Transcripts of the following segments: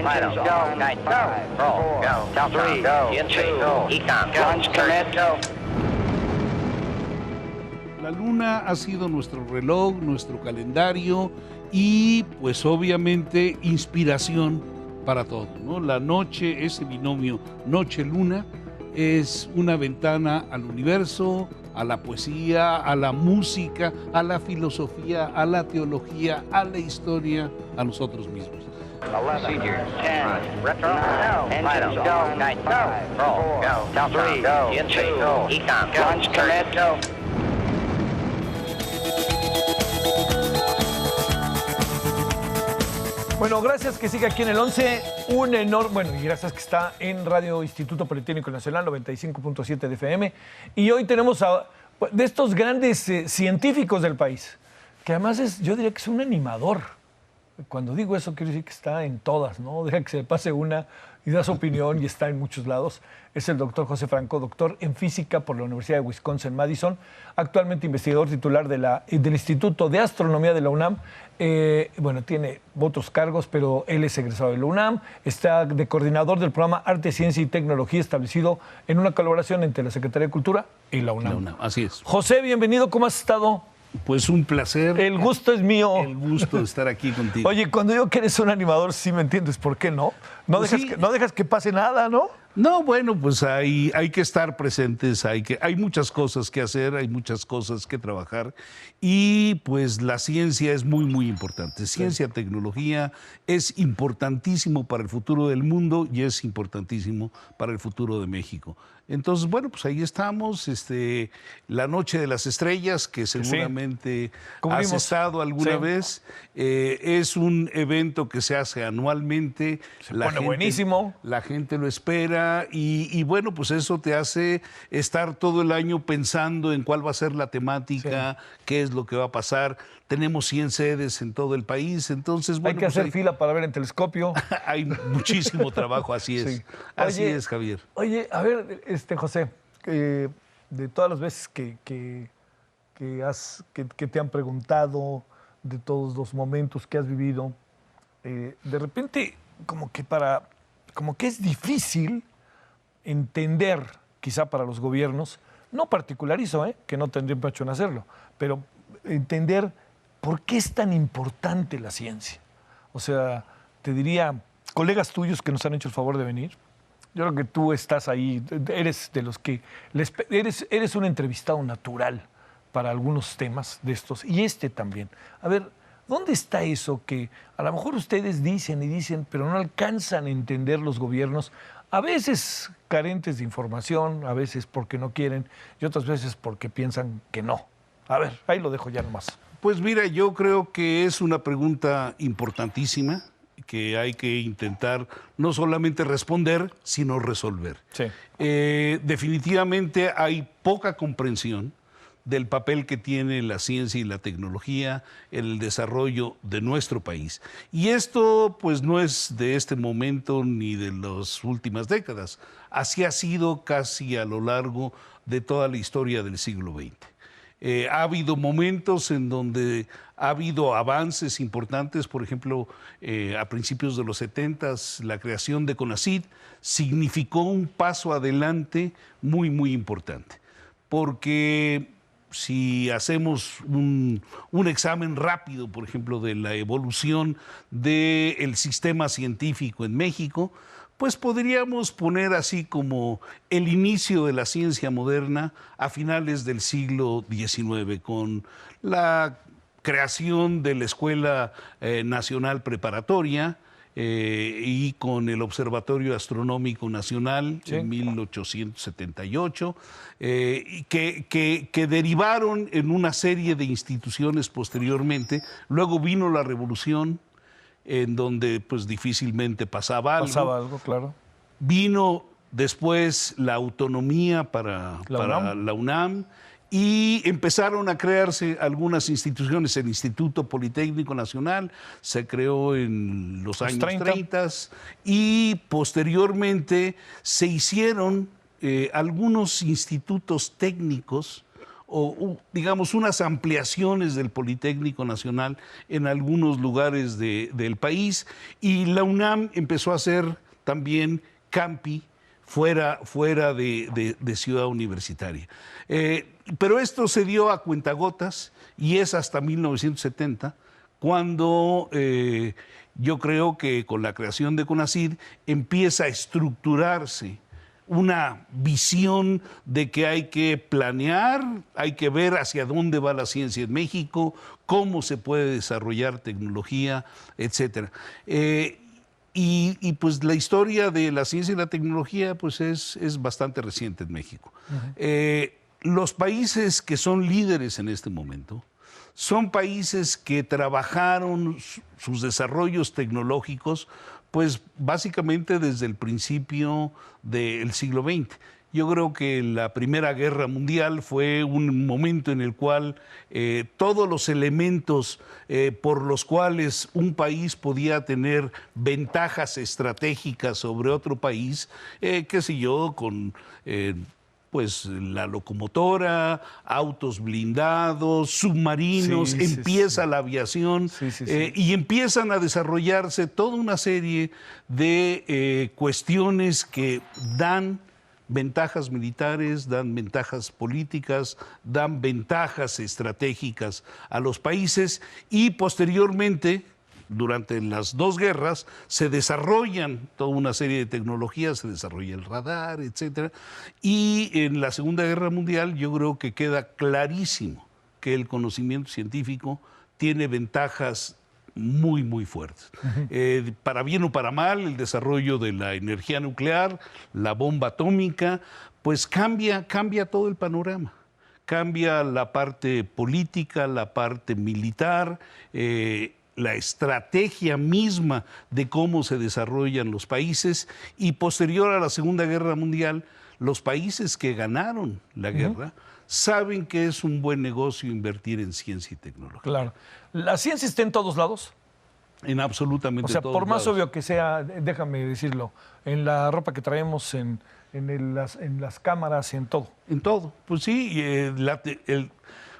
Engines go. Night go. Roll. Go. 3, go. Intake go. Econ. Guns commit. Go. La luna ha sido nuestro reloj, nuestro calendario y pues obviamente inspiración para todo, ¿no? La noche, ese binomio noche-luna, es una ventana al universo, a la poesía, a la música, a la filosofía, a la teología, a la historia, a nosotros mismos. 11, 10, retro, engines go. Night go. Roll. Go. 3, go. Intake go. Econ. Guns commit. Go. Bueno, gracias que siga aquí en el 11, un enorme, bueno, y gracias que está en Radio Instituto Politécnico Nacional, 95.7 de FM. Y hoy tenemos de estos grandes científicos del país, que además yo diría que es un animador. Cuando digo eso, quiero decir que está en todas, ¿no? Deja que se le pase una y da su opinión y está en muchos lados. Es el doctor José Franco, doctor en física por la Universidad de Wisconsin-Madison, actualmente investigador titular del Instituto de Astronomía de la UNAM. Bueno, tiene otros cargos, pero él es egresado de la UNAM, está de coordinador del programa Arte, Ciencia y Tecnología, establecido en una colaboración entre la Secretaría de Cultura y la UNAM. Así es. José, bienvenido, ¿cómo has estado? Pues un placer. El gusto es mío. El gusto de estar aquí contigo. Oye, cuando digo que eres un animador, sí me entiendes, ¿por qué no? No, Pues no dejas que pase nada, ¿no? No, bueno, pues hay que estar presentes, hay muchas cosas que hacer, hay muchas cosas que trabajar y pues la ciencia es muy, muy importante. Ciencia, tecnología es importantísimo para el futuro del mundo y es importantísimo para el futuro de México. Entonces, bueno, pues ahí estamos, la Noche de las Estrellas, que seguramente has estado alguna vez. Es un evento que se hace anualmente. Se pone buenísimo. La gente lo espera y bueno, pues eso te hace estar todo el año pensando en cuál va a ser la temática, qué es lo que va a pasar. Tenemos 100 sedes en todo el país, entonces bueno, hay que hacer fila para ver en telescopio. Hay muchísimo trabajo, así es. Sí. Así es, Javier. Oye, a ver, José, de todas las veces que te han preguntado, de todos los momentos que has vivido, de repente como que es difícil entender, quizá para los gobiernos, no particularizo, que no tendrían pacho en hacerlo, pero entender por qué es tan importante la ciencia. O sea, te diría, colegas tuyos que nos han hecho el favor de venir, yo creo que tú estás ahí, eres de los que, eres un entrevistado natural para algunos temas de estos, y también. A ver, ¿dónde está eso que a lo mejor ustedes dicen y dicen, pero no alcanzan a entender los gobiernos? A veces carentes de información, a veces porque no quieren y otras veces porque piensan que no. A ver, ahí lo dejo ya nomás. Pues mira, yo creo que es una pregunta importantísima que hay que intentar no solamente responder, sino resolver. Sí. Definitivamente hay poca comprensión del papel que tiene la ciencia y la tecnología en el desarrollo de nuestro país. Y esto pues no es de este momento ni de las últimas décadas. Así ha sido casi a lo largo de toda la historia del siglo XX. Ha habido momentos en donde ha habido avances importantes, por ejemplo, a principios de los 70s, la creación de CONACYT significó un paso adelante muy, muy importante, porque si hacemos un examen rápido, por ejemplo, de la evolución del sistema científico en México, pues podríamos poner así como el inicio de la ciencia moderna a finales del siglo XIX, con la creación de la Escuela Nacional Preparatoria y con el Observatorio Astronómico Nacional en 1878, que derivaron en una serie de instituciones posteriormente. Luego vino la Revolución, en donde pues difícilmente pasaba algo. Pasaba algo, claro. Vino después la autonomía para la UNAM y empezaron a crearse algunas instituciones. El Instituto Politécnico Nacional se creó en los años 30 y posteriormente se hicieron algunos institutos técnicos digamos, unas ampliaciones del Politécnico Nacional en algunos lugares del país, y la UNAM empezó a hacer también campi fuera de Ciudad Universitaria. Pero esto se dio a cuentagotas y es hasta 1970 cuando yo creo que con la creación de CONACYT empieza a estructurarse una visión de que hay que planear, hay que ver hacia dónde va la ciencia en México, cómo se puede desarrollar tecnología, etcétera. Y pues la historia de la ciencia y la tecnología pues es bastante reciente en México. Los países que son líderes en este momento son países que trabajaron sus desarrollos tecnológicos pues básicamente desde el principio del siglo XX. Yo creo que la Primera Guerra Mundial fue un momento en el cual todos los elementos por los cuales un país podía tener ventajas estratégicas sobre otro país, qué sé yo, con pues la locomotora, autos blindados, submarinos, empieza la aviación y empiezan a desarrollarse toda una serie de cuestiones que dan ventajas militares, dan ventajas políticas, dan ventajas estratégicas a los países y posteriormente, durante las dos guerras, se desarrollan toda una serie de tecnologías, se desarrolla el radar, etcétera. Y en la Segunda Guerra Mundial yo creo que queda clarísimo que el conocimiento científico tiene ventajas muy, muy fuertes. Para bien o para mal, el desarrollo de la energía nuclear, la bomba atómica, pues cambia todo el panorama. Cambia la parte política, la parte militar, la estrategia misma de cómo se desarrollan los países, y posterior a la Segunda Guerra Mundial, los países que ganaron la guerra saben que es un buen negocio invertir en ciencia y tecnología. Claro. ¿La ciencia está en todos lados? En absolutamente todos lados. O sea, por más obvio que sea, déjame decirlo, en la ropa que traemos, en las cámaras, en todo. En todo, pues sí.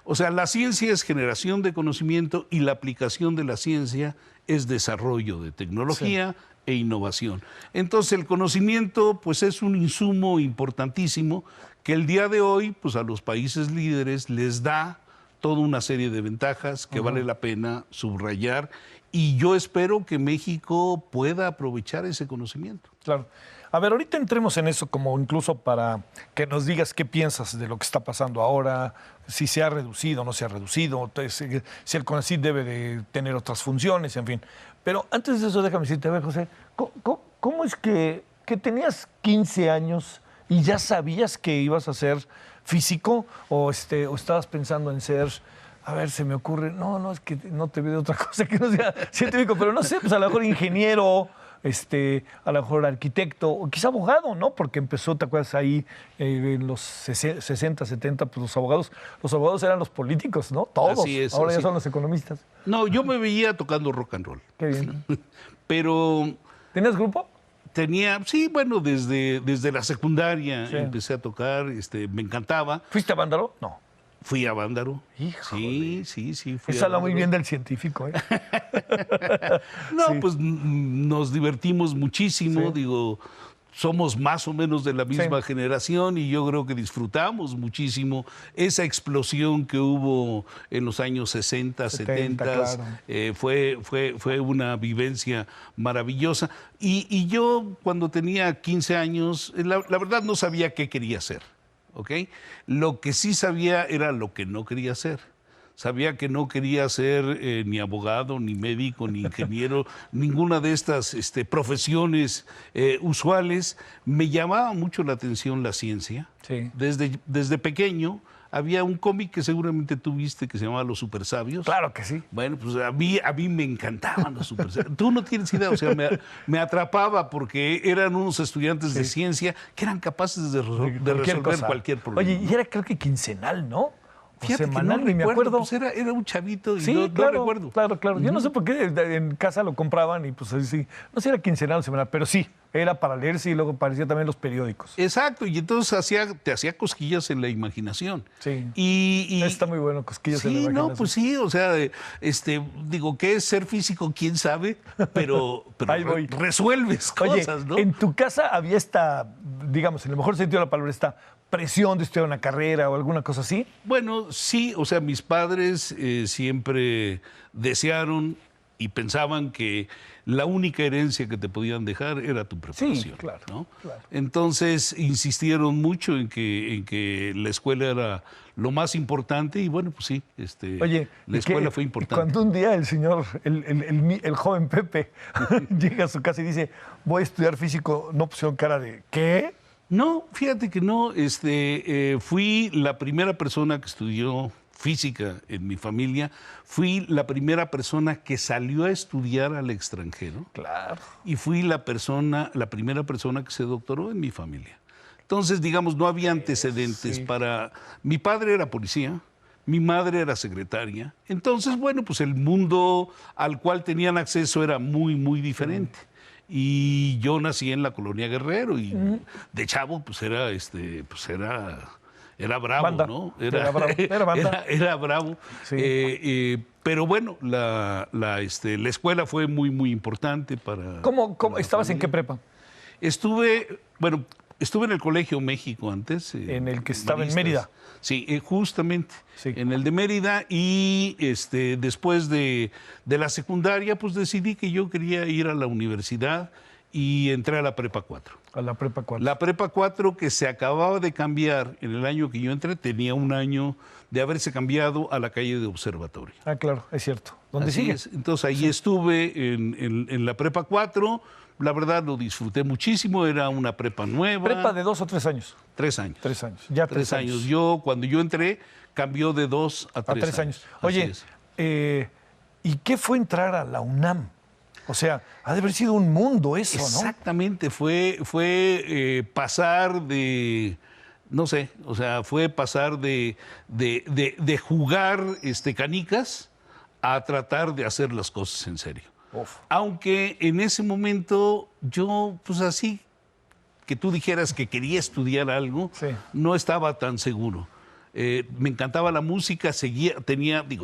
O sea, la ciencia es generación de conocimiento y la aplicación de la ciencia es desarrollo de tecnología e innovación. Entonces, el conocimiento pues es un insumo importantísimo que el día de hoy pues a los países líderes les da toda una serie de ventajas que vale la pena subrayar, y yo espero que México pueda aprovechar ese conocimiento. Claro. A ver, ahorita entremos en eso, como incluso para que nos digas qué piensas de lo que está pasando ahora, si se ha reducido o no se ha reducido, si el CONACYT debe de tener otras funciones, en fin. Pero antes de eso, déjame decirte, a ver, José, ¿cómo es que tenías 15 años y ya sabías que ibas a ser físico o estabas pensando en ser... A ver, se me ocurre, no, es que no te veo de otra cosa que no sea científico, pero no sé, pues a lo mejor ingeniero, a lo mejor arquitecto, o quizá abogado, ¿no? Porque empezó, ¿te acuerdas? Ahí en los 60, 70, pues los abogados eran los políticos, ¿no? Todos. Así es, ahora así. ya son los economistas. No, yo me veía tocando rock and roll. Qué bien. Pero... ¿Tenías grupo? Tenía, sí, bueno, desde la secundaria empecé a tocar, me encantaba. ¿Fuiste a Vándaro? No. Fui a Vándaro. Híjole. Sí. Eso habla muy bien del científico, ¿eh? No, pues nos divertimos muchísimo, digo, somos más o menos de la misma generación y yo creo que disfrutamos muchísimo esa explosión que hubo en los años 60, 70. Claro. Fue una vivencia maravillosa. Y yo cuando tenía 15 años, la verdad no sabía qué quería hacer. ¿Okay? Lo que sí sabía era lo que no quería hacer. Sabía que no quería ser ni abogado, ni médico, ni ingeniero, ninguna de estas profesiones usuales. Me llamaba mucho la atención la ciencia. Sí. Desde pequeño había un cómic que seguramente tú viste que se llamaba Los Supersabios. Claro que sí. Bueno, pues a mí me encantaban los supersabios. Tú no tienes idea, o sea, me atrapaba porque eran unos estudiantes de ciencia que eran capaces de resolver cualquier problema. Oye, y era creo que quincenal, ¿no? Fíjate semanal, que no ni me acuerdo. Pues era un chavito y no recuerdo. Claro. Yo no sé por qué en casa lo compraban y pues así, no sé si era quincenal o semanal, pero sí, era para leerse y luego aparecían también los periódicos. Exacto, y entonces te hacía cosquillas en la imaginación. Sí. Y Está muy bueno, cosquillas en la sí, imaginación. no, pues sí, o sea, digo, ¿qué es ser físico? ¿Quién sabe? Pero Ahí voy. resuelves Oye, cosas, ¿no? en tu casa había esta, digamos, en el mejor sentido de la palabra, esta presión de estudiar una carrera o alguna cosa así. Bueno, sí, o sea, mis padres siempre desearon y pensaban que la única herencia que te podían dejar era tu preparación. claro, ¿no? claro. Entonces insistieron mucho en que la escuela era lo más importante y bueno, pues sí, Oye, la escuela fue importante. Cuando un día el señor, el joven Pepe, llega a su casa y dice, voy a estudiar físico, no pusieron cara de, ¿qué? No, fíjate que no. Fui la primera persona que estudió física en mi familia. Fui la primera persona que salió a estudiar al extranjero. Claro. Y fui la primera persona que se doctoró en mi familia. Entonces, digamos, no había antecedentes para... Mi padre era policía, mi madre era secretaria. Entonces, bueno, pues el mundo al cual tenían acceso era muy, muy diferente. Y yo nací en la colonia Guerrero y de chavo pues era bravo, Banda. ¿no? Era bravo. Era banda. Era bravo. Sí. Pero bueno, la escuela fue muy, muy importante para... ¿Cómo para estabas la en qué familia. prepa? Estuve en el Colegio México antes. En el que estaba en Maristas. Mérida. Sí, justamente, Sí. en el de Mérida. Y después de la secundaria, pues decidí que yo quería ir a la universidad y entré a la Prepa 4. A la prepa 4. La Prepa 4 que se acababa de cambiar en el año que yo entré, tenía un año de haberse cambiado a la calle de Observatorio. Ah, claro, es cierto. ¿Dónde Así sigue? es. Entonces ahí estuve en la Prepa 4. La verdad lo disfruté muchísimo, era una prepa nueva. ¿Prepa de 2 o 3 años? 3 años. 3 años. Ya 3 años. Cuando yo entré, cambió de 2 a 3 A 3 años. Así Oye, es. ¿y qué fue entrar a la UNAM? O sea, ha de haber sido un mundo eso, ¿no? Exactamente, fue pasar de, no sé, o sea, fue pasar de jugar canicas a tratar de hacer las cosas en serio. Uf. Aunque en ese momento yo, pues así, que tú dijeras que quería estudiar algo, Sí. no estaba tan seguro. Me encantaba la música,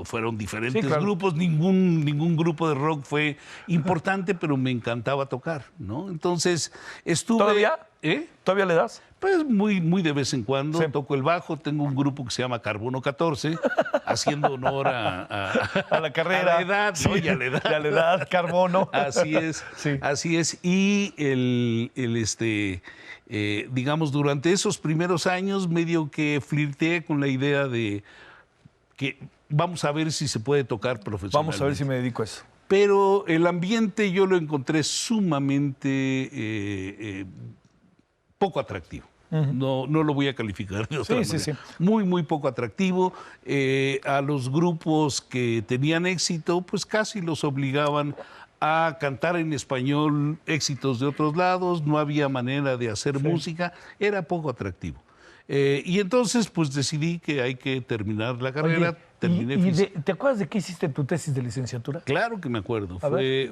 fueron diferentes Sí, claro. grupos, ningún grupo de rock fue importante, pero me encantaba tocar, ¿no? Entonces estuve... ¿Todavía? ¿Todavía le das? Pues muy, muy de vez en cuando Sí. toco el bajo, tengo un grupo que se llama Carbono 14, haciendo honor A la carrera. a la edad, ¿no? Sí. Y a la edad. Y a la edad, carbono. Así es, Sí. así es. Y digamos, durante esos primeros años medio que flirteé con la idea de que vamos a ver si se puede tocar profesionalmente. Vamos a ver si me dedico a eso. Pero el ambiente yo lo encontré sumamente poco atractivo. No lo voy a calificar de otra manera. Sí. Muy, muy poco atractivo. A los grupos que tenían éxito, pues casi los obligaban a cantar en español éxitos de otros lados, no había manera de hacer música, era poco atractivo. Y entonces, pues decidí que hay que terminar la carrera. Oye, terminé ¿y física. te acuerdas de qué hiciste tu tesis de licenciatura? Claro que me acuerdo. A ver.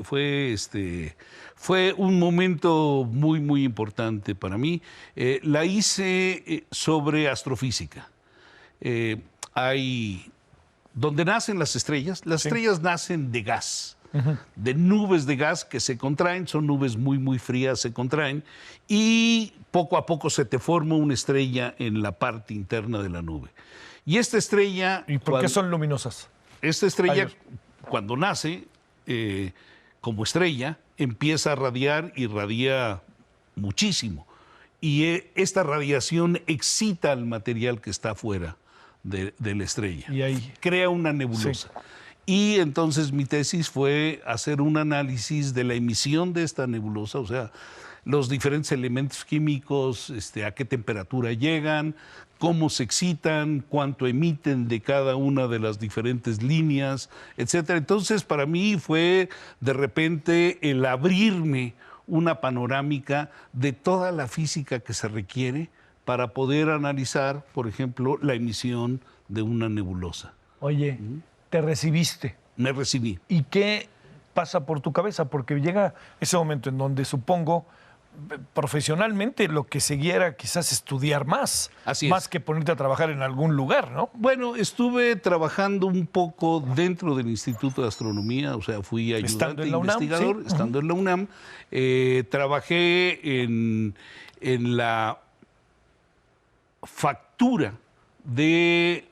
Fue un momento muy, muy importante para mí. La hice sobre astrofísica. Donde nacen las estrellas nacen de gas. De nubes de gas que se contraen, son nubes muy, muy frías, se contraen, y poco a poco se te forma una estrella en la parte interna de la nube. Y esta estrella... ¿Y por qué son luminosas? Esta estrella, Adiós. cuando nace, como estrella, empieza a radiar y radia muchísimo. Y esta radiación excita al material que está fuera de la estrella. Y ahí. Crea una nebulosa. Sí. Y entonces mi tesis fue hacer un análisis de la emisión de esta nebulosa, o sea, los diferentes elementos químicos, a qué temperatura llegan, cómo se excitan, cuánto emiten de cada una de las diferentes líneas, etcétera. Entonces, para mí fue de repente el abrirme una panorámica de toda la física que se requiere para poder analizar, por ejemplo, la emisión de una nebulosa. Oye, te recibiste. Me recibí. ¿Y qué pasa por tu cabeza? Porque llega ese momento en donde supongo profesionalmente lo que seguía era quizás estudiar más. Así es. Más que ponerte a trabajar en algún lugar, ¿no? Bueno, estuve trabajando un poco dentro del Instituto de Astronomía, o sea, fui Estando ayudante en la UNAM, investigador, sí. estando en la UNAM. Trabajé en la factura de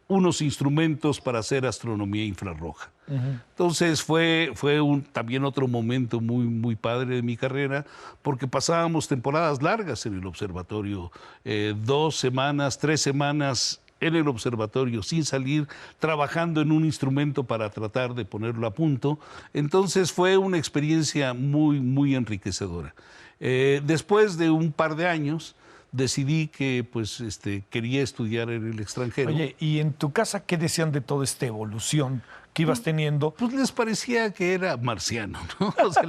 unos instrumentos para hacer astronomía infrarroja. Entonces fue también otro momento muy, muy padre de mi carrera, porque pasábamos temporadas largas en el observatorio, 2 semanas, 3 semanas en el observatorio sin salir, trabajando en un instrumento para tratar de ponerlo a punto. Entonces fue una experiencia muy, muy enriquecedora. Después de un par de años, decidí que pues, quería estudiar en el extranjero. Oye, ¿y en tu casa qué decían de toda esta evolución que ibas teniendo? Pues les parecía que era marciano, ¿no? O sea,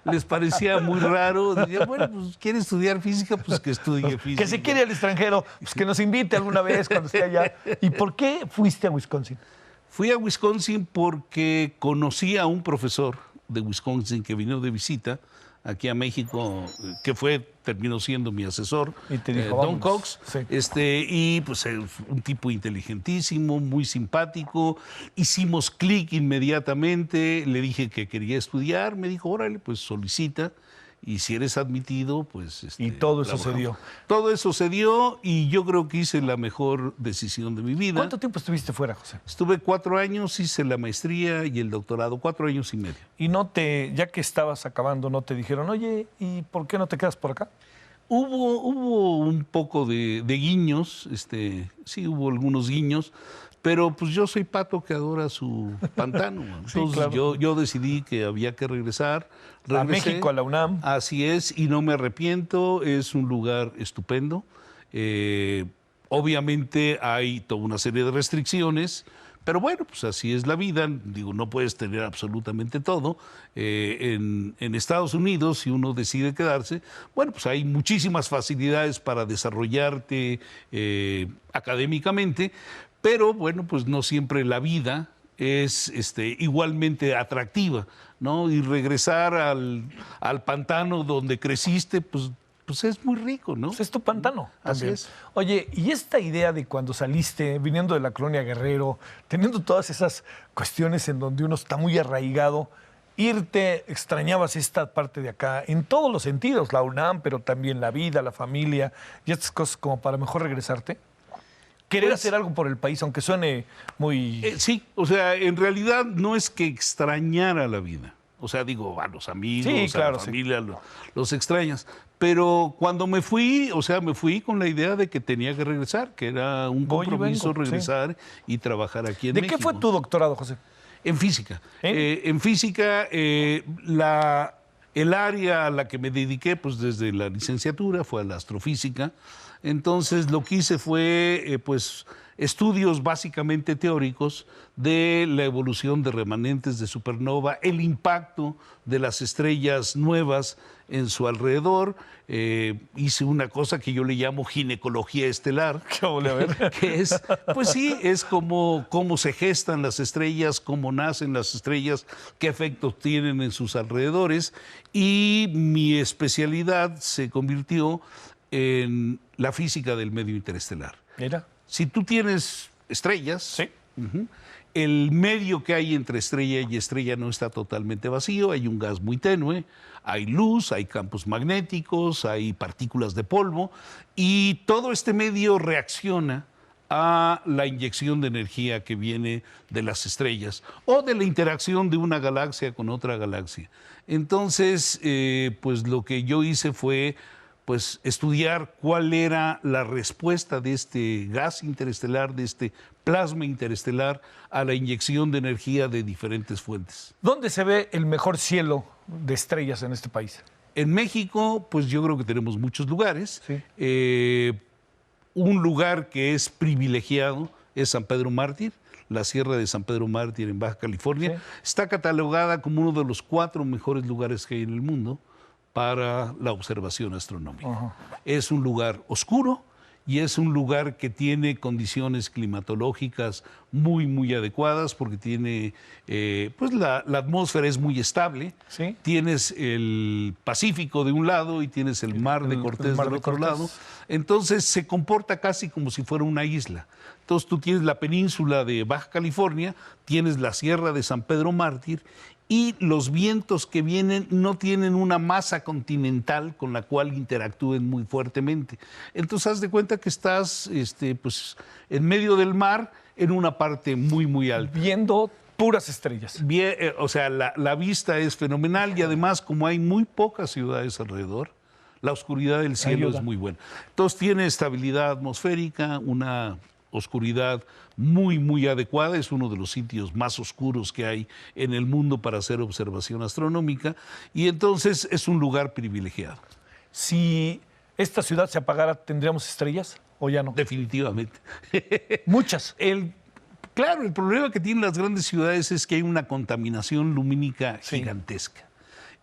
les parecía muy raro. Decían, bueno, pues quiere estudiar física, pues que estudie física. Que se quiere al extranjero, pues que nos invite alguna vez cuando esté allá. ¿Y por qué fuiste a Wisconsin? Fui a Wisconsin porque conocí a un profesor de Wisconsin que vino de visita aquí a México, que terminó siendo mi asesor, y te dijo, Don Cox, sí. Y pues un tipo inteligentísimo, muy simpático. Hicimos clic inmediatamente, le dije que quería estudiar, me dijo, órale, pues solicita. Y si eres admitido, pues... y todo eso se dio. Todo eso se dio y yo creo que hice la mejor decisión de mi vida. ¿Cuánto tiempo estuviste fuera, José? Estuve 4 años, hice la maestría y el doctorado, 4 años y medio. Y ya que estabas acabando, ¿no te dijeron, oye, ¿y por qué no te quedas por acá? Hubo un poco de guiños, sí hubo algunos guiños, pero pues yo soy pato que adora su pantano. Entonces Sí, claro. yo decidí que había que regresar. A México, a la UNAM. Así es, y no me arrepiento, es un lugar estupendo. Obviamente hay toda una serie de restricciones, pero bueno, pues así es la vida. Digo, no puedes tener absolutamente todo. En Estados Unidos, si uno decide quedarse, bueno, pues hay muchísimas facilidades para desarrollarte académicamente, pero bueno, pues no siempre la vida es igualmente atractiva, ¿no? Y regresar al pantano donde creciste, pues es muy rico, ¿no? Pues es tu pantano. Así También. es. Oye, y esta idea de cuando saliste, viniendo de la colonia Guerrero, teniendo todas esas cuestiones en donde uno está muy arraigado, extrañabas esta parte de acá, en todos los sentidos, la UNAM, pero también la vida, la familia, y estas cosas como para mejor regresarte? ¿Querer hacer algo por el país, aunque suene muy...? Sí, o sea, en realidad no es que extrañara la vida. O sea, digo, a los amigos, Sí, claro, a la familia, los extrañas. Pero cuando me fui, o sea, me fui con la idea de que tenía que regresar, que era un Voy y compromiso vengo, regresar y trabajar aquí en ¿De México. qué fue tu doctorado, José? En física. ¿Eh? En física, el área a la que me dediqué, pues desde la licenciatura, fue a la astrofísica. Entonces, lo que hice fue, pues, estudios básicamente teóricos de la evolución de remanentes de supernova, el impacto de las estrellas nuevas en su alrededor. Hice una cosa que yo le llamo ginecología estelar. ¿Qué volví a ver? Que es, pues sí, es cómo se gestan las estrellas, cómo nacen las estrellas, qué efectos tienen en sus alrededores. Y mi especialidad se convirtió en la física del medio interestelar. Mira. Si tú tienes estrellas, Sí. El medio que hay entre estrella y estrella no está totalmente vacío, hay un gas muy tenue, hay luz, hay campos magnéticos, hay partículas de polvo, y todo este medio reacciona a la inyección de energía que viene de las estrellas o de la interacción de una galaxia con otra galaxia. Entonces, pues lo que yo hice fue pues estudiar cuál era la respuesta de este gas interestelar, de este plasma interestelar a la inyección de energía de diferentes fuentes. ¿Dónde se ve el mejor cielo de estrellas en este país? En México, pues yo creo que tenemos muchos lugares. Sí. Un lugar que es privilegiado es San Pedro Mártir, la Sierra de San Pedro Mártir en Baja California. Sí. Está catalogada como uno de los 4 mejores lugares que hay en el mundo para la observación astronómica. Ajá. Es un lugar oscuro y es un lugar que tiene condiciones climatológicas muy, muy adecuadas porque tiene, pues la atmósfera es muy estable. Sí. Tienes el Pacífico de un lado y tienes el Mar de Cortés del otro lado. Entonces se comporta casi como si fuera una isla. Entonces tú tienes la península de Baja California, tienes la Sierra de San Pedro Mártir y los vientos que vienen no tienen una masa continental con la cual interactúen muy fuertemente. Entonces haz de cuenta que estás pues, en medio del mar en una parte muy, muy alta. Viendo puras estrellas. Bien, o sea, la vista es fenomenal y además como hay muy pocas ciudades alrededor, la oscuridad del cielo es muy buena. Entonces tiene estabilidad atmosférica, una oscuridad muy, muy adecuada. Es uno de los sitios más oscuros que hay en el mundo para hacer observación astronómica y entonces es un lugar privilegiado. Si esta ciudad se apagara, ¿tendríamos estrellas o ya no? Definitivamente. Muchas. Claro, el problema que tienen las grandes ciudades es que hay una contaminación lumínica gigantesca.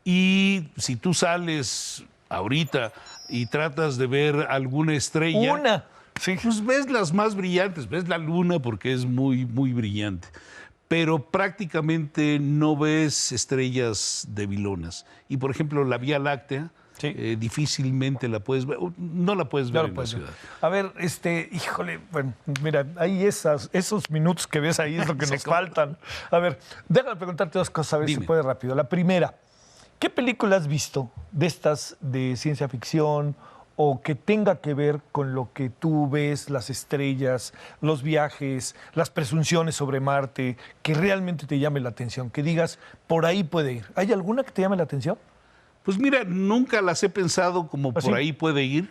Y si tú sales ahorita y tratas de ver alguna estrella... Sí. Pues ves las más brillantes, ves la luna porque es muy, muy brillante, pero prácticamente no ves estrellas debilonas. Y por ejemplo, la Vía Láctea, difícilmente la puedes ver, no la puedes ver en la ciudad. A ver, híjole, bueno, mira, ahí esos minutos que ves ahí es lo que nos faltan. A ver, déjame preguntarte dos cosas, a ver si puede rápido. La primera, ¿qué película has visto de estas de ciencia ficción o que tenga que ver con lo que tú ves, las estrellas, los viajes, las presunciones sobre Marte, que realmente te llame la atención? Que digas, por ahí puede ir. ¿Hay alguna que te llame la atención? Pues mira, nunca las he pensado como por ahí puede ir,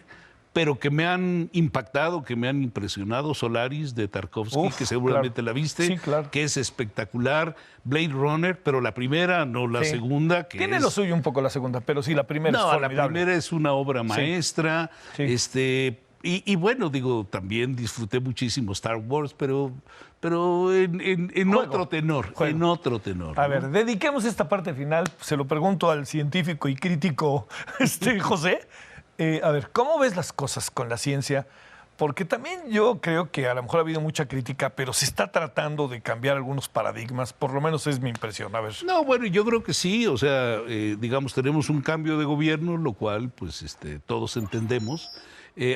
pero que me han impactado, que me han impresionado. Solaris de Tarkovsky, que seguramente la viste, que es espectacular. Blade Runner, pero la primera, no la segunda. Que tiene lo suyo un poco la segunda, pero sí, la primera es formidable. La primera es una obra maestra. Y bueno, digo, también disfruté muchísimo Star Wars, pero en otro tenor. En otro tenor. A ver, dediquemos esta parte final, se lo pregunto al científico y crítico José. A ver, ¿cómo ves las cosas con la ciencia? Porque también yo creo que a lo mejor ha habido mucha crítica, pero se está tratando de cambiar algunos paradigmas, por lo menos es mi impresión. A ver. No, bueno, yo creo que sí, o sea, digamos, tenemos un cambio de gobierno, lo cual, pues, todos entendemos.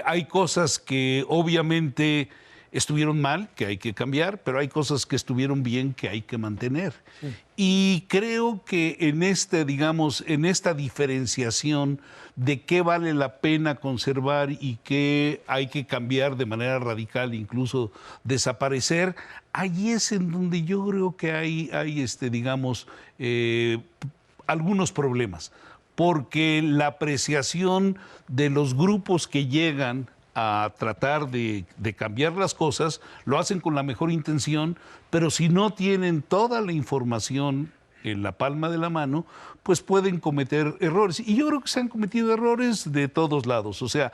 Hay cosas que obviamente estuvieron mal, que hay que cambiar, pero hay cosas que estuvieron bien, que hay que mantener. Sí. Y creo que en esta diferenciación de qué vale la pena conservar y qué hay que cambiar de manera radical, incluso desaparecer, ahí es en donde yo creo que hay algunos problemas. Porque la apreciación de los grupos que llegan a tratar de cambiar las cosas, lo hacen con la mejor intención, pero si no tienen toda la información en la palma de la mano, pues pueden cometer errores. Y yo creo que se han cometido errores de todos lados. O sea,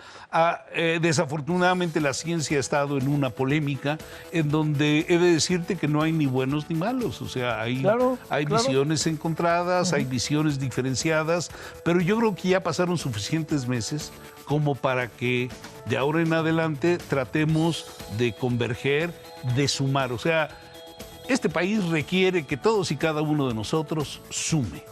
desafortunadamente la ciencia ha estado en una polémica en donde he de decirte que no hay ni buenos ni malos. O sea, hay visiones encontradas, hay visiones diferenciadas, pero yo creo que ya pasaron suficientes meses como para que de ahora en adelante tratemos de converger, de sumar. O sea, este país requiere que todos y cada uno de nosotros sume.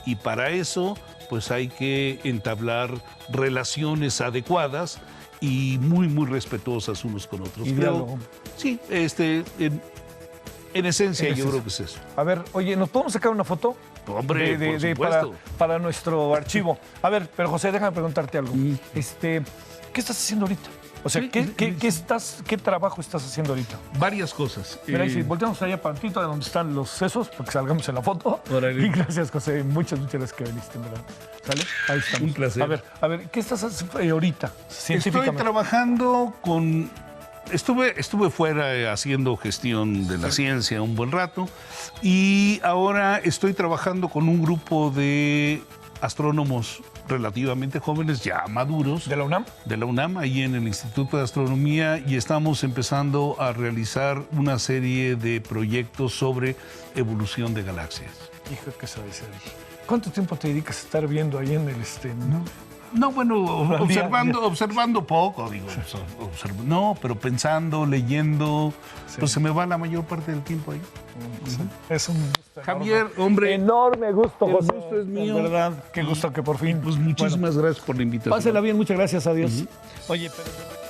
Y para eso, pues hay que entablar relaciones adecuadas y muy, muy respetuosas unos con otros. Y diálogo. Sí, en esencia yo creo que es eso. A ver, oye, ¿nos podemos sacar una foto? Hombre, por supuesto. Para nuestro archivo. A ver, pero José, déjame preguntarte algo. ¿Qué estás haciendo ahorita? O sea, ¿qué trabajo estás haciendo ahorita? Varias cosas. Mira, si volteamos allá para de donde están los sesos, para que salgamos en la foto. Órale. Y gracias, José. Muchas gracias que viniste, ¿verdad? ¿Sale? Ahí estamos. Un placer. A ver, ¿qué estás haciendo ahorita, científicamente? Estoy trabajando con... Estuve fuera haciendo gestión de la ciencia un buen rato y ahora estoy trabajando con un grupo de astrónomos relativamente jóvenes, ya maduros. ¿De la UNAM? De la UNAM, ahí en el Instituto de Astronomía, y estamos empezando a realizar una serie de proyectos sobre evolución de galaxias. Hijo, ¿qué sabes? ¿Cuánto tiempo te dedicas a estar viendo ahí en el No, No, bueno, observando poco, digo. No, pero pensando, leyendo, pues se me va la mayor parte del tiempo ahí. Es un gusto. Javier, hombre. Enorme gusto, El José. gusto es mío. De verdad, qué gusto que por fin. Pues muchísimas gracias por la invitación. Pásela bien, muchas gracias a Dios. Oye, pero...